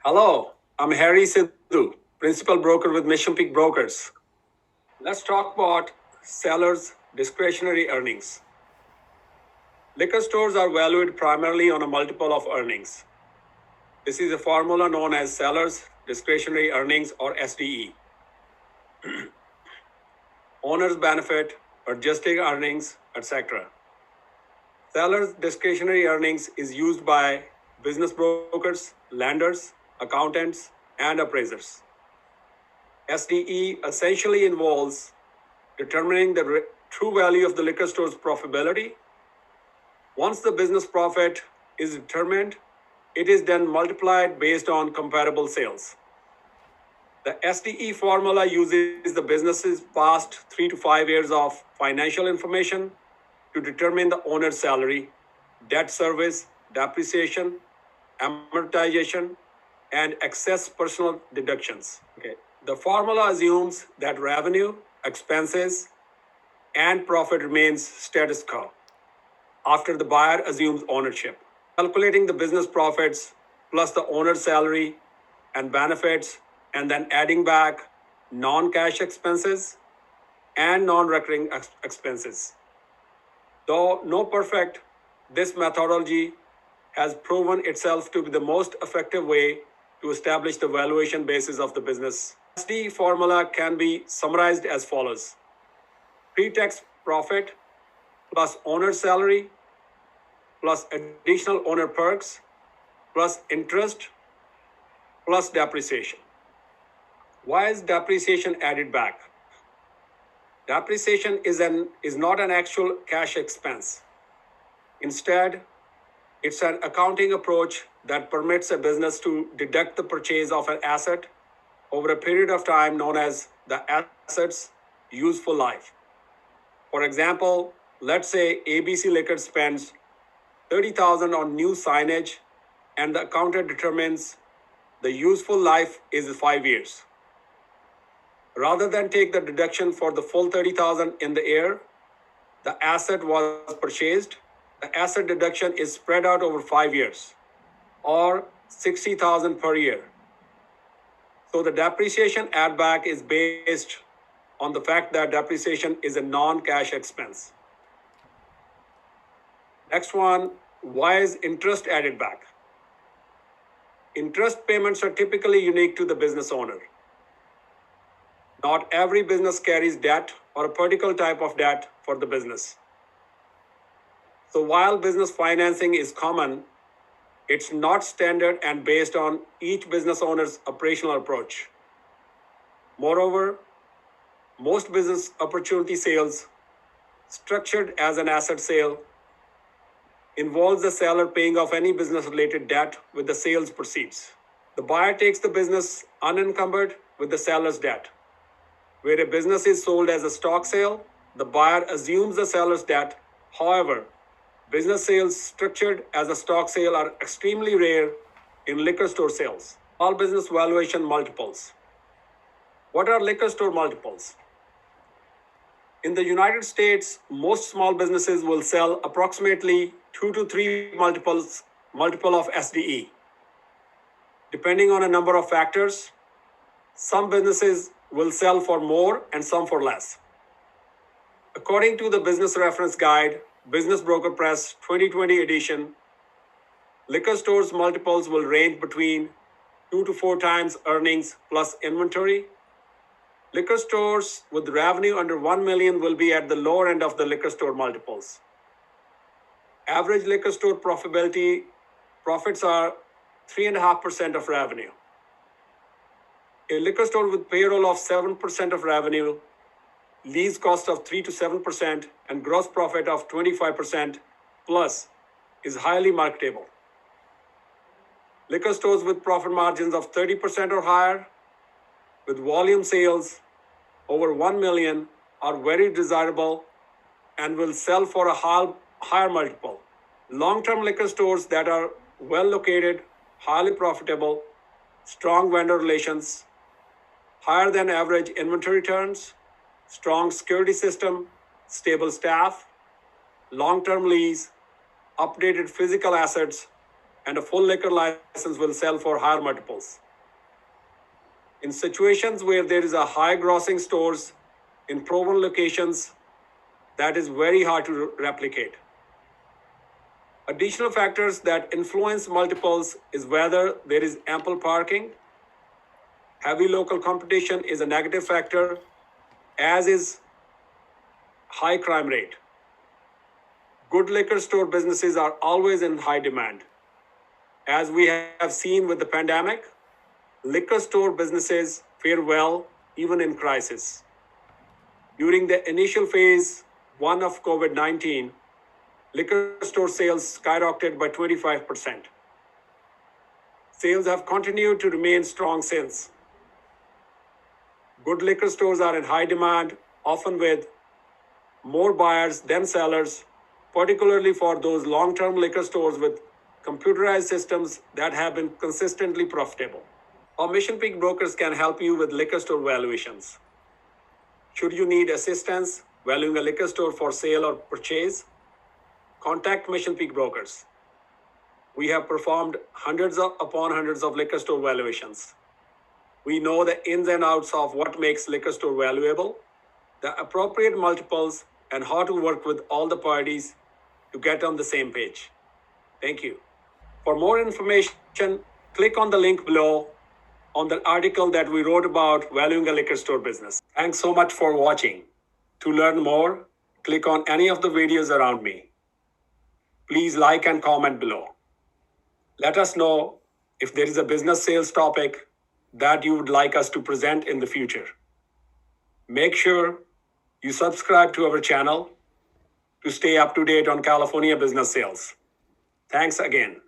Hello, I'm Harry Sidhu, principal broker with Mission Peak Brokers. Let's talk about sellers' discretionary earnings. Liquor stores are valued primarily on a multiple of earnings. This is a formula known as sellers' discretionary earnings or SDE. Owners' benefit, adjusted earnings, etc. Sellers' discretionary earnings is used by business brokers, lenders, accountants, and appraisers. SDE essentially involves determining the true value of the liquor store's profitability. Once the business profit is determined, it is then multiplied based on comparable sales. The SDE formula uses the business's past 3 to 5 years of financial information to determine the owner's salary, debt service, depreciation, amortization, and excess personal deductions. Okay. The formula assumes that revenue, expenses, and profit remains status quo after the buyer assumes ownership. Calculating the business profits plus the owner's salary and benefits, and then adding back non-cash expenses and non-recurring expenses. Though no perfect, this methodology has proven itself to be the most effective way to establish the valuation basis of the business. SD formula can be summarized as follows: pre-tax profit plus owner's salary plus additional owner perks plus interest plus depreciation. Why is depreciation added back? Depreciation is not an actual cash expense. Instead, it's an accounting approach that permits a business to deduct the purchase of an asset over a period of time known as the asset's useful life. For example, let's say ABC Liquor spends $30,000 on new signage and the accountant determines the useful life is 5 years. Rather than take the deduction for the full $30,000 in the year the asset was purchased, the asset deduction is spread out over 5 years or $60,000 per year. So the depreciation add back is based on the fact that depreciation is a non-cash expense. Next one, why is interest added back? Interest payments are typically unique to the business owner. Not every business carries debt or a particular type of debt for the business. So while business financing is common, it's not standard and based on each business owner's operational approach. Moreover, most business opportunity sales, structured as an asset sale, involves the seller paying off any business-related debt with the sales proceeds. The buyer takes the business unencumbered with the seller's debt. Where a business is sold as a stock sale, the buyer assumes the seller's debt. However, business sales structured as a stock sale are extremely rare in liquor store sales. All business valuation multiples. What are liquor store multiples? In the United States, most small businesses will sell approximately 2 to 3 multiple of SDE. Depending on a number of factors, some businesses will sell for more and some for less. According to the Business Reference Guide, Business Broker Press 2020 edition, liquor stores multiples will range between 2 to 4 times earnings plus inventory. Liquor stores with revenue under 1 million will be at the lower end of the liquor store multiples. Average liquor store profits are 3.5% of revenue. A liquor store with payroll of 7% of revenue, lease cost of 3 to 7%, and gross profit of 25% plus is highly marketable. Liquor stores with profit margins of 30% or higher, with volume sales over 1 million, are very desirable and will sell for a higher multiple. Long-term liquor stores that are well located, highly profitable, strong vendor relations, higher than average inventory turns, strong security system, stable staff, long-term lease, updated physical assets, and a full liquor license will sell for higher multiples. In situations where there is a high grossing stores in proven locations, that is very hard to replicate. Additional factors that influence multiples is whether there is ample parking. Heavy local competition is a negative factor, as is high crime rate. Good liquor store businesses are always in high demand. As we have seen with the pandemic, liquor store businesses fare well even in crisis. During the initial phase 1 of COVID-19, liquor store sales skyrocketed by 25%. Sales have continued to remain strong since. Good liquor stores are in high demand, often with more buyers than sellers, particularly for those long-term liquor stores with computerized systems that have been consistently profitable. Our Mission Peak brokers can help you with liquor store valuations. Should you need assistance valuing a liquor store for sale or purchase, contact Mission Peak brokers. We have performed upon hundreds of liquor store valuations. We know the ins and outs of what makes liquor store valuable, the appropriate multiples, and how to work with all the parties to get on the same page. Thank you. For more information, click on the link below on the article that we wrote about valuing a liquor store business. Thanks so much for watching. To learn more, click on any of the videos around me. Please like and comment below. Let us know if there is a business sales topic that you would like us to present in the future. Make sure you subscribe to our channel to stay up to date on California business sales. Thanks again.